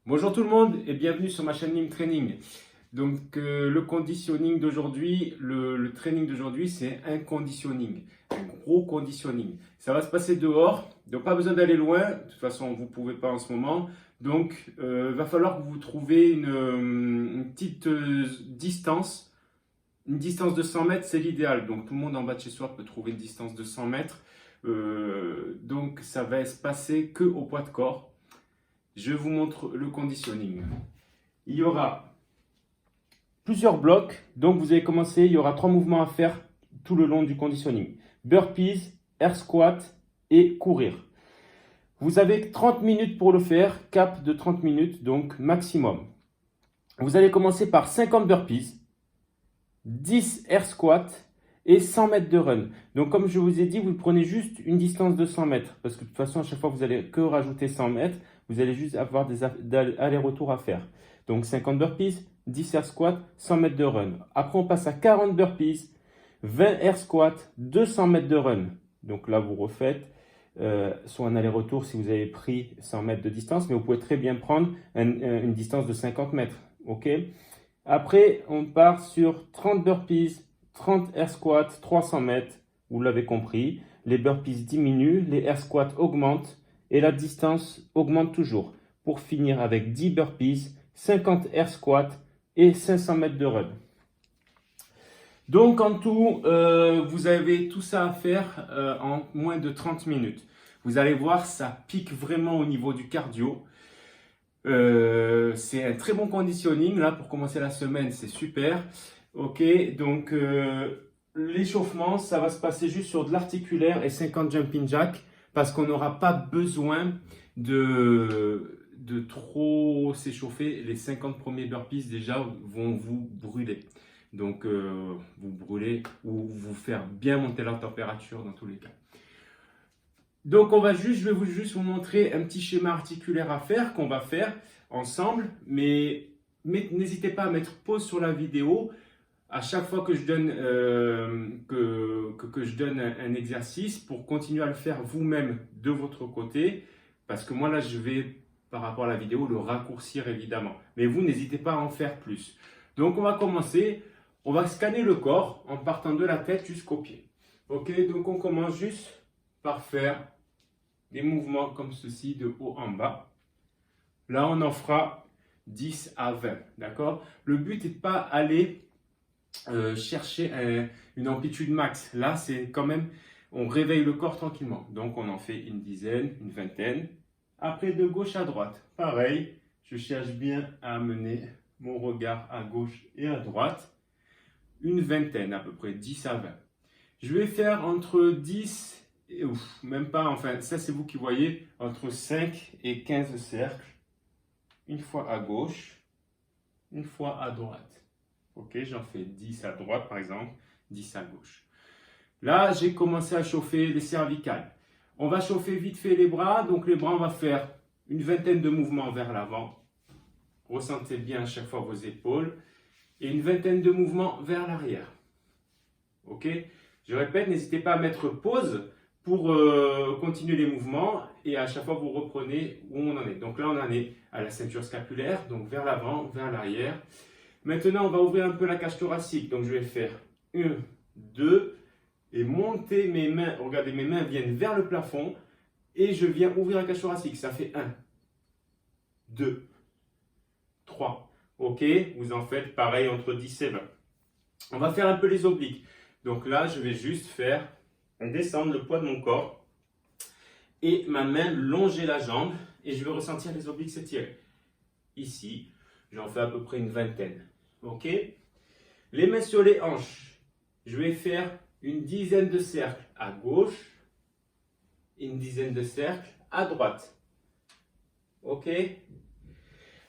Bonjour tout le monde et bienvenue sur ma chaîne Nim Training. Donc le conditioning d'aujourd'hui, le training d'aujourd'hui, c'est un conditioning, un gros conditioning. Ça va se passer dehors, donc pas besoin d'aller loin. De toute façon, vous ne pouvez pas en ce moment. Donc il va falloir que vous trouviez une petite distance. Une distance de 100 mètres, c'est l'idéal. Donc tout le monde en bas de chez soi peut trouver une distance de 100 mètres. Donc ça va se passer que au poids de corps. Je vous montre le conditioning. Il y aura plusieurs blocs, donc vous allez commencer, il y aura 3 mouvements à faire tout le long du conditioning. Burpees, air squat et courir. Vous avez 30 minutes pour le faire, cap de 30 minutes, donc maximum. Vous allez commencer par 50 burpees, 10 air squats et 100 mètres de run. Donc comme je vous ai dit, vous prenez juste une distance de 100 mètres, parce que de toute façon, à chaque fois, vous allez que rajouter 100 mètres. Vous allez juste avoir des allers-retours à faire. Donc 50 burpees, 10 air squats, 100 mètres de run. Après, on passe à 40 burpees, 20 air squats, 200 mètres de run. Donc là, vous refaites soit un aller-retour si vous avez pris 100 mètres de distance, mais vous pouvez très bien prendre une distance de 50 mètres. Ok. Après, on part sur 30 burpees, 30 air squats, 300 mètres. Vous l'avez compris. Les burpees diminuent, les air squats augmentent. Et la distance augmente toujours pour finir avec 10 burpees, 50 air squats et 500 mètres de run. Donc en tout, vous avez tout ça à faire en moins de 30 minutes. Vous allez voir, ça pique vraiment au niveau du cardio. C'est un très bon conditioning là pour commencer la semaine, c'est super. Ok, donc l'échauffement, ça va se passer juste sur de l'articulaire et 50 jumping jack. Parce qu'on n'aura pas besoin de trop s'échauffer. Les 50 premiers burpees déjà vont vous brûler. Donc vous brûler ou vous faire bien monter la température dans tous les cas. Donc je vais juste vous montrer un petit schéma articulaire à faire qu'on va faire ensemble. Mais n'hésitez pas à mettre pause sur la vidéo. À chaque fois que je donne, que je donne un exercice pour continuer à le faire vous-même de votre côté. Parce que moi, là, je vais, par rapport à la vidéo, le raccourcir évidemment. Mais vous, n'hésitez pas à en faire plus. Donc, on va commencer. On va scanner le corps en partant de la tête jusqu'aux pieds. Ok, donc on commence juste par faire des mouvements comme ceci de haut en bas. Là, on en fera 10 à 20. D'accord? Le but n'est pas aller chercher une amplitude max. Là, c'est quand même, on réveille le corps tranquillement. Donc, on en fait une dizaine, une vingtaine. Après, de gauche à droite, pareil, je cherche bien à amener mon regard à gauche et à droite. Une vingtaine, à peu près 10 à 20. Je vais faire entre 10 et, même pas, enfin, ça c'est vous qui voyez, entre 5 et 15 cercles. Une fois à gauche, une fois à droite. Ok, j'en fais 10 à droite par exemple, 10 à gauche. Là, j'ai commencé à chauffer les cervicales. On va chauffer vite fait les bras. Donc les bras, on va faire une vingtaine de mouvements vers l'avant. Ressentez bien à chaque fois vos épaules. Et une vingtaine de mouvements vers l'arrière. Ok, je répète, n'hésitez pas à mettre pause pour continuer les mouvements. Et à chaque fois, vous reprenez où on en est. Donc là, on en est à la ceinture scapulaire, donc vers l'avant, vers l'arrière. Maintenant, on va ouvrir un peu la cage thoracique. Donc, je vais faire 1, 2 et monter mes mains. Regardez, mes mains viennent vers le plafond et je viens ouvrir la cage thoracique. Ça fait 1, 2, 3. Ok, vous en faites pareil entre 10 et 20. On va faire un peu les obliques. Donc là, je vais juste faire descendre le poids de mon corps et ma main longer la jambe et je vais ressentir les obliques s'étirer. Ici, j'en fais à peu près une vingtaine. Ok, les mains sur les hanches. Je vais faire une dizaine de cercles à gauche et une dizaine de cercles à droite. Ok,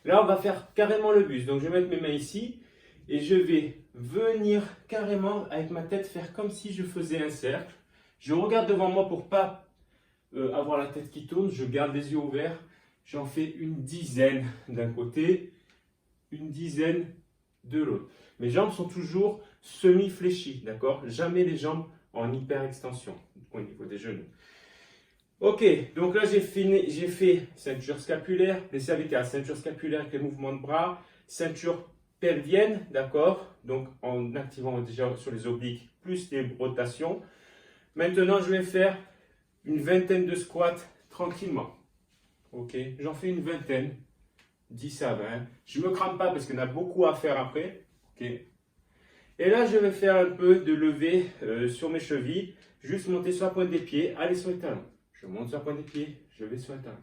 là on va faire carrément le buste. Donc je vais mettre mes mains ici et je vais venir carrément avec ma tête faire comme si je faisais un cercle. Je regarde devant moi pour pas avoir la tête qui tourne. Je garde les yeux ouverts. J'en fais une dizaine d'un côté, une dizaine de l'autre. Mes jambes sont toujours semi-fléchies, d'accord? Jamais les jambes en hyper-extension au niveau des genoux. Ok, donc là j'ai fait ceinture scapulaire, les cervicales, ceinture scapulaire avec les mouvements de bras, ceinture pelvienne, d'accord? Donc en activant déjà sur les obliques plus les rotations. Maintenant je vais faire une vingtaine de squats tranquillement. Ok, j'en fais une vingtaine, 10 à 20. Je ne me crame pas parce qu'il y en a beaucoup à faire après. Ok. Et là je vais faire un peu de levée sur mes chevilles, juste monter sur la pointe des pieds, aller sur les talons. Je monte sur la pointe des pieds, je vais sur le talon.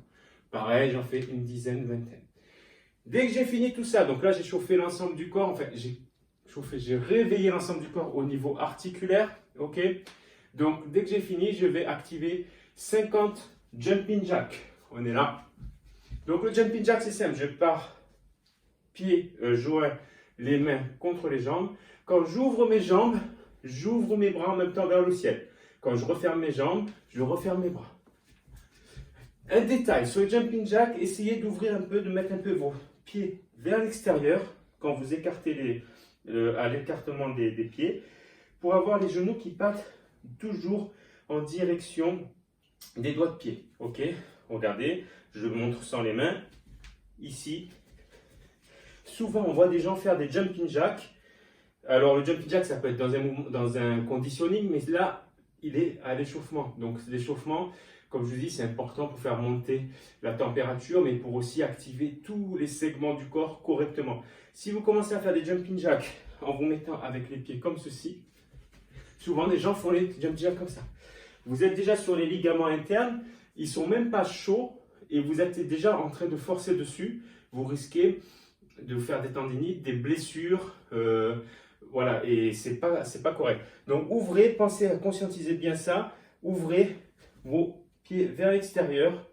Pareil, j'en fais une dizaine, vingtaine. Dès que j'ai fini tout ça, donc là j'ai chauffé l'ensemble du corps, enfin j'ai réveillé l'ensemble du corps au niveau articulaire, ok? Donc dès que j'ai fini, je vais activer 50 jumping jacks. On est là. Donc le jumping jack c'est simple, je pars pieds joints, les mains contre les jambes. Quand j'ouvre mes jambes, j'ouvre mes bras en même temps vers le ciel. Quand je referme mes jambes, je referme mes bras. Un détail, sur le jumping jack, essayez d'ouvrir un peu, de mettre un peu vos pieds vers l'extérieur quand vous écartez à l'écartement des pieds pour avoir les genoux qui partent toujours en direction des doigts de pied. Ok, regardez, je montre sans les mains. Ici, souvent on voit des gens faire des jumping jacks. Alors le jumping jack, ça peut être dans un conditioning, mais là, il est à l'échauffement. Donc l'échauffement, comme je vous dis, c'est important pour faire monter la température, mais pour aussi activer tous les segments du corps correctement. Si vous commencez à faire des jumping jacks en vous mettant avec les pieds comme ceci, souvent les gens font les jumping jacks comme ça. Vous êtes déjà sur les ligaments internes, ils ne sont même pas chauds et vous êtes déjà en train de forcer dessus. Vous risquez de vous faire des tendinites, des blessures, voilà, et c'est pas correct. Donc ouvrez, pensez à conscientiser bien ça, ouvrez vos pieds vers l'extérieur,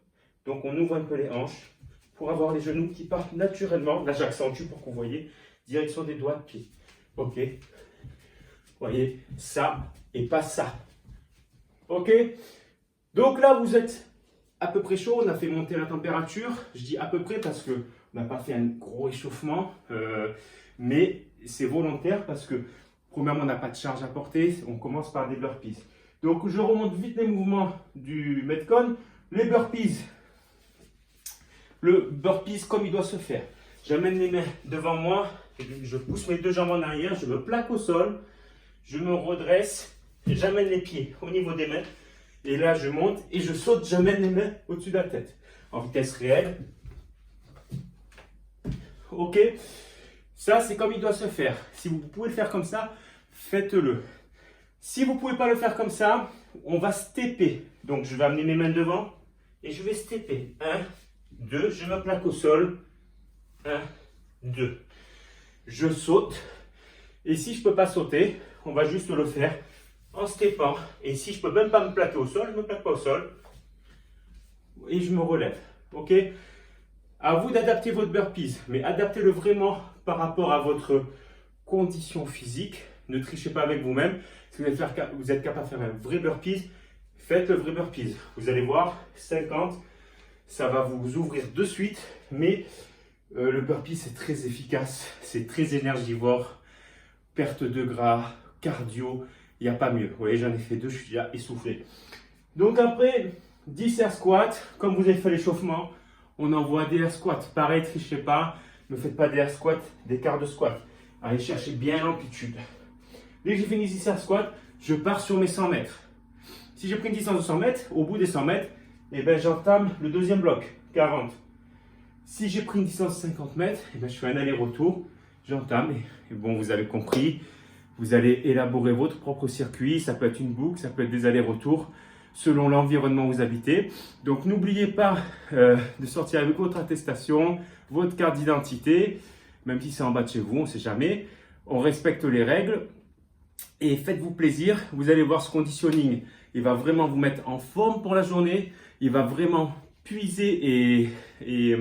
donc on ouvre un peu les hanches pour avoir les genoux qui partent naturellement, là j'accentue pour que vous voyez, direction des doigts de pied, ok, vous voyez, ça et pas ça, ok, donc là vous êtes à peu près chaud, on a fait monter la température, je dis à peu près parce que on n'a pas fait un gros échauffement, mais c'est volontaire parce que premièrement on n'a pas de charge à porter, on commence par des burpees. Donc je remonte vite les mouvements du Metcon. Les burpees, le burpees comme il doit se faire. J'amène les mains devant moi, je pousse mes deux jambes en arrière, je me plaque au sol, je me redresse, et j'amène les pieds au niveau des mains. Et là je monte et je saute, j'amène les mains au-dessus de la tête. En vitesse réelle. Ok, ça c'est comme il doit se faire. Si vous pouvez le faire comme ça, faites-le. Si vous ne pouvez pas le faire comme ça, on va stepper. Donc je vais amener mes mains devant et je vais stepper. 1, 2, je me plaque au sol. 1, 2. Je saute. Et si je ne peux pas sauter, on va juste le faire en steppant. Et si je ne peux même pas me plaquer au sol, je ne me plaque pas au sol. Et je me relève. Ok? À vous d'adapter votre burpees, mais adaptez-le vraiment par rapport à votre condition physique. Ne trichez pas avec vous-même. Si vous êtes capable de faire un vrai burpees, faites le vrai burpees. Vous allez voir, 50, ça va vous ouvrir de suite, mais le burpees c'est très efficace, c'est très énergivore, perte de gras, cardio, il n'y a pas mieux. Vous voyez, j'en ai fait 2, je suis déjà essoufflé. Donc après 10 air squats, comme vous avez fait l'échauffement, on envoie des air squats. Pareil, trichez pas, ne faites pas des air squats, des quarts de squat. Allez chercher bien l'amplitude. Dès que j'ai fini 10 air squats, je pars sur mes 100 mètres. Si j'ai pris une distance de 100 mètres, au bout des 100 mètres, eh ben, j'entame le deuxième bloc, 40. Si j'ai pris une distance de 50 mètres, eh ben, je fais un aller-retour, j'entame. Et bon, vous avez compris, vous allez élaborer votre propre circuit. Ça peut être une boucle, ça peut être des allers-retours selon l'environnement où vous habitez. Donc n'oubliez pas de sortir avec votre attestation, votre carte d'identité, même si c'est en bas de chez vous, on ne sait jamais. On respecte les règles. Et faites-vous plaisir, vous allez voir ce conditioning, il va vraiment vous mettre en forme pour la journée, il va vraiment puiser et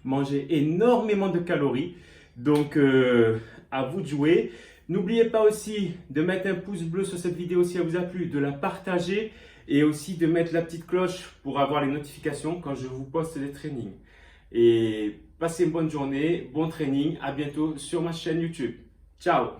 manger énormément de calories. Donc à vous de jouer. N'oubliez pas aussi de mettre un pouce bleu sur cette vidéo si elle vous a plu, de la partager et aussi de mettre la petite cloche pour avoir les notifications quand je vous poste des trainings. Et passez une bonne journée, bon training, à bientôt sur ma chaîne YouTube. Ciao!